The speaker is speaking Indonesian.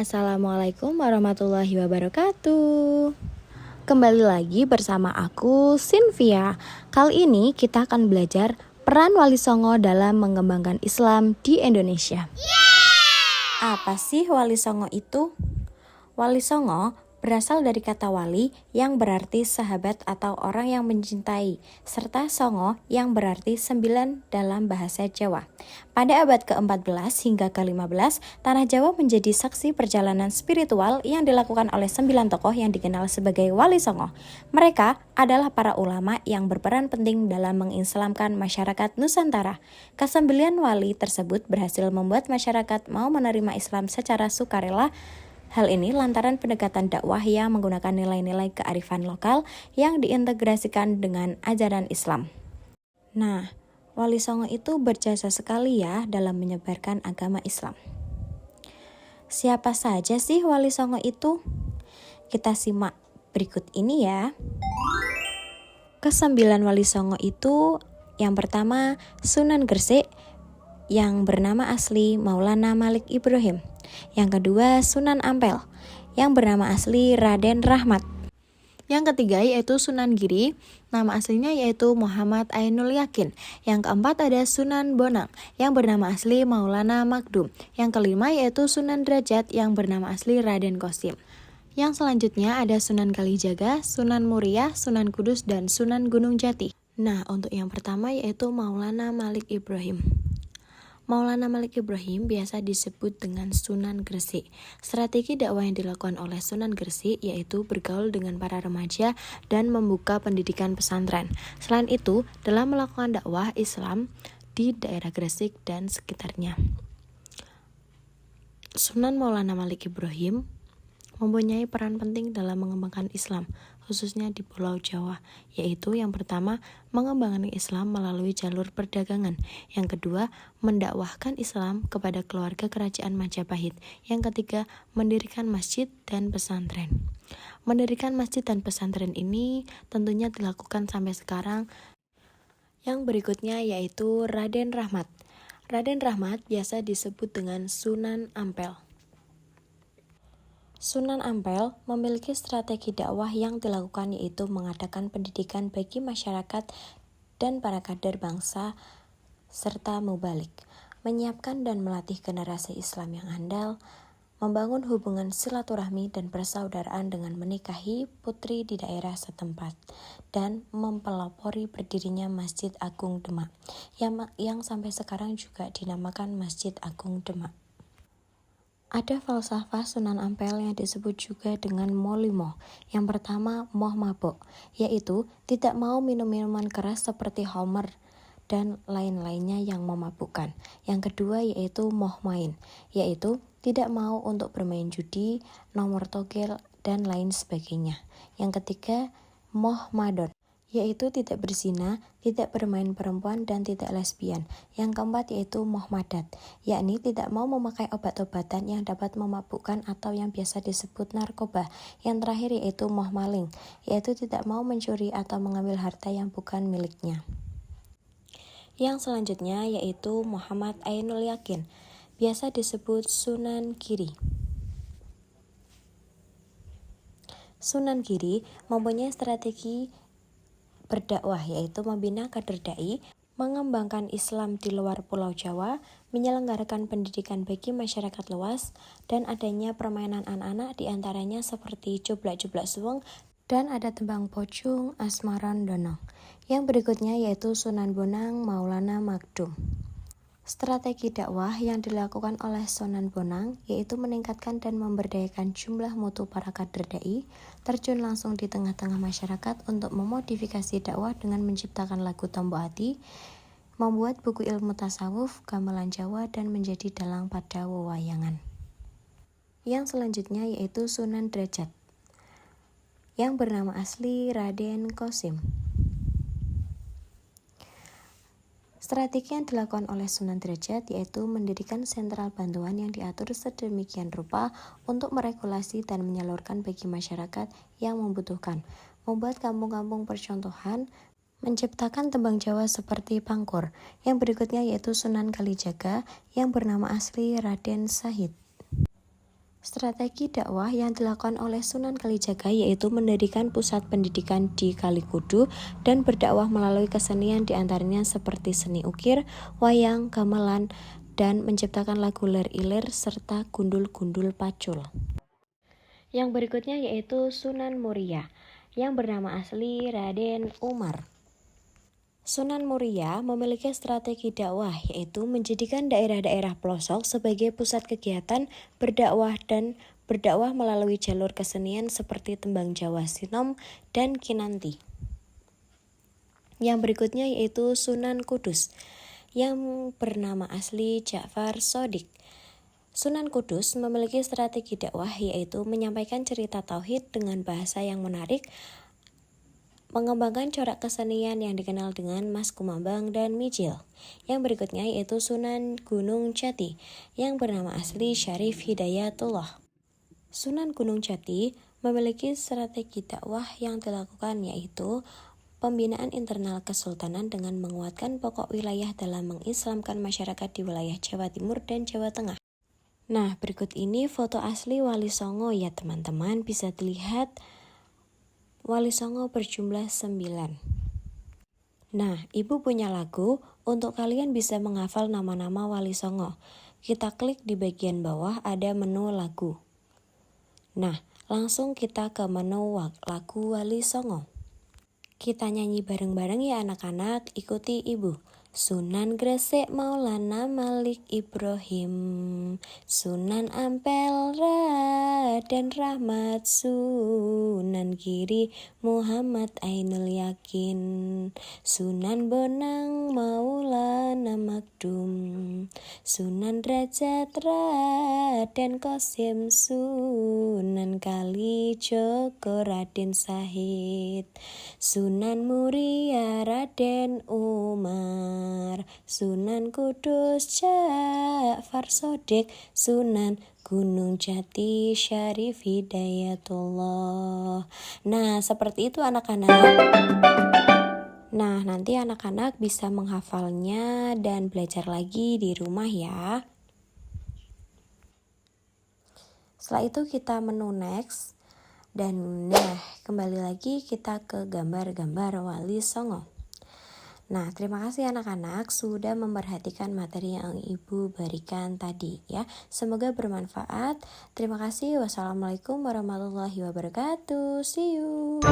Assalamualaikum warahmatullahi wabarakatuh. Kembali lagi bersama aku, Cynthia. Kali ini kita akan belajar peran Wali Songo dalam mengembangkan Islam di Indonesia. Apa sih Wali Songo itu? Wali Songo berasal dari kata wali yang berarti sahabat atau orang yang mencintai, serta songo yang berarti 9 dalam bahasa Jawa. Pada abad ke-14 hingga ke-15, Tanah Jawa menjadi saksi perjalanan spiritual yang dilakukan oleh 9 tokoh yang dikenal sebagai Wali Songo. Mereka adalah para ulama yang berperan penting dalam mengislamkan masyarakat Nusantara. Kesembilan wali tersebut berhasil membuat masyarakat mau menerima Islam secara sukarela. Hal ini lantaran pendekatan dakwah yang menggunakan nilai-nilai kearifan lokal yang diintegrasikan dengan ajaran Islam. Nah, Wali Songo itu berjasa sekali ya dalam menyebarkan agama Islam. Siapa saja sih Wali Songo itu? Kita simak berikut ini ya. Kesembilan Wali Songo itu, yang pertama Sunan Gresik yang bernama asli Maulana Malik Ibrahim. Yang kedua Sunan Ampel yang bernama asli Raden Rahmat. Yang ketiga yaitu Sunan Giri, nama aslinya yaitu Muhammad Ainul Yakin. Yang keempat ada Sunan Bonang yang bernama asli Maulana Magdum. Yang kelima yaitu Sunan Derajat yang bernama asli Raden Qasim. Yang selanjutnya ada Sunan Kalijaga, Sunan Muria, Sunan Kudus, dan Sunan Gunung Jati. Nah, untuk yang pertama yaitu Maulana Malik Ibrahim. Maulana Malik Ibrahim biasa disebut dengan Sunan Gresik. Strategi dakwah yang dilakukan oleh Sunan Gresik yaitu bergaul dengan para remaja dan membuka pendidikan pesantren. Selain itu, dalam melakukan dakwah Islam di daerah Gresik dan sekitarnya. Sunan Maulana Malik Ibrahim mempunyai peran penting dalam mengembangkan Islam, khususnya di Pulau Jawa, yaitu yang pertama, mengembangkan Islam melalui jalur perdagangan. Yang kedua, mendakwahkan Islam kepada keluarga kerajaan Majapahit. Yang ketiga, mendirikan masjid dan pesantren. Mendirikan masjid dan pesantren ini tentunya dilakukan sampai sekarang. Yang berikutnya yaitu Raden Rahmat. Raden Rahmat biasa disebut dengan Sunan Ampel. Sunan Ampel memiliki strategi dakwah yang dilakukan yaitu mengadakan pendidikan bagi masyarakat dan para kader bangsa serta mubalik, menyiapkan dan melatih generasi Islam yang andal, membangun hubungan silaturahmi dan persaudaraan dengan menikahi putri di daerah setempat, dan mempelopori berdirinya Masjid Agung Demak yang sampai sekarang juga dinamakan Masjid Agung Demak. Ada falsafah Sunan Ampel yang disebut juga dengan molimo. Yang pertama, moh mabok, yaitu tidak mau minum minuman keras seperti homer dan lain-lainnya yang memabukkan. Yang kedua yaitu moh main, yaitu tidak mau untuk bermain judi, nomor togel, dan lain sebagainya. Yang ketiga, moh madon, yaitu tidak berzina, tidak bermain perempuan, dan tidak lesbian. Yang keempat yaitu moh madat, yakni tidak mau memakai obat-obatan yang dapat memabukkan atau yang biasa disebut narkoba. Yang terakhir yaitu moh maling, yaitu tidak mau mencuri atau mengambil harta yang bukan miliknya. Yang selanjutnya yaitu Muhammad Ainul Yakin, biasa disebut Sunan Giri. Sunan Giri mempunyai strategi berdakwah yaitu membina kader dai, mengembangkan Islam di luar Pulau Jawa, menyelenggarakan pendidikan bagi masyarakat luas, dan adanya permainan anak-anak diantaranya seperti jublak-jublak suweng dan ada tembang pocung, asmaran donong. Yang berikutnya yaitu Sunan Bonang Maulana Magdum. Strategi dakwah yang dilakukan oleh Sunan Bonang yaitu meningkatkan dan memberdayakan jumlah mutu para kader dai, terjun langsung di tengah-tengah masyarakat untuk memodifikasi dakwah dengan menciptakan lagu Tombo Ati, membuat buku ilmu tasawuf, gamelan Jawa, dan menjadi dalang pada wewayangan. Yang selanjutnya yaitu Sunan Derajat, yang bernama asli Raden Qasim. Strategi yang dilakukan oleh Sunan Derajat yaitu mendirikan sentral bantuan yang diatur sedemikian rupa untuk meregulasi dan menyalurkan bagi masyarakat yang membutuhkan, membuat kampung-kampung percontohan, menciptakan tembang Jawa seperti Pangkur. Yang berikutnya yaitu Sunan Kalijaga yang bernama asli Raden Sahid. Strategi dakwah yang dilakukan oleh Sunan Kalijaga yaitu mendirikan pusat pendidikan di Kalikudu dan berdakwah melalui kesenian diantaranya seperti seni ukir, wayang, gamelan, dan menciptakan lagu lir-ilir serta gundul-gundul pacul. Yang berikutnya yaitu Sunan Muria yang bernama asli Raden Umar. Sunan Muria memiliki strategi dakwah yaitu menjadikan daerah-daerah pelosok sebagai pusat kegiatan berdakwah dan berdakwah melalui jalur kesenian seperti tembang Jawa Sinom dan Kinanti. Yang berikutnya yaitu Sunan Kudus yang bernama asli Ja'far Shodiq. Sunan Kudus memiliki strategi dakwah yaitu menyampaikan cerita tauhid dengan bahasa yang menarik, mengembangkan corak kesenian yang dikenal dengan Mas Kumambang dan Mijil. Yang berikutnya yaitu Sunan Gunung Jati yang bernama asli Syarif Hidayatullah. Sunan Gunung Jati memiliki strategi dakwah yang dilakukan yaitu pembinaan internal kesultanan dengan menguatkan pokok wilayah dalam mengislamkan masyarakat di wilayah Jawa Timur dan Jawa Tengah. Nah, berikut ini foto asli Wali Songo ya teman-teman, bisa dilihat Wali Songo berjumlah 9. Nah, ibu punya lagu untuk kalian bisa menghafal nama-nama Wali Songo. Kita klik di bagian bawah ada menu lagu. Nah, langsung kita ke menu lagu Wali Songo. Kita nyanyi bareng-bareng ya anak-anak, ikuti ibu. Sunan Gresik Maulana Malik Ibrahim, Sunan Ampel Raden Rahmat, Sunan Giri Muhammad Ainul Yakin, Sunan Bonang Maulana Makdum, Sunan Derajat Raden Qasim, Sunan Kalijogo Raden Sahid, Sunan Muria Raden Umar, Sunan Kudus Ja'far Shodiq, Sunan Gunung Jati Syarif Hidayatullah. Nah, seperti itu anak-anak. Nah, nanti anak-anak bisa menghafalnya dan belajar lagi di rumah ya. Setelah itu kita menu next. Dan kembali lagi kita ke gambar-gambar Wali Songo. Nah, terima kasih anak-anak sudah memperhatikan materi yang Ibu berikan tadi ya. Semoga bermanfaat. Terima kasih. Wassalamualaikum warahmatullahi wabarakatuh. See you.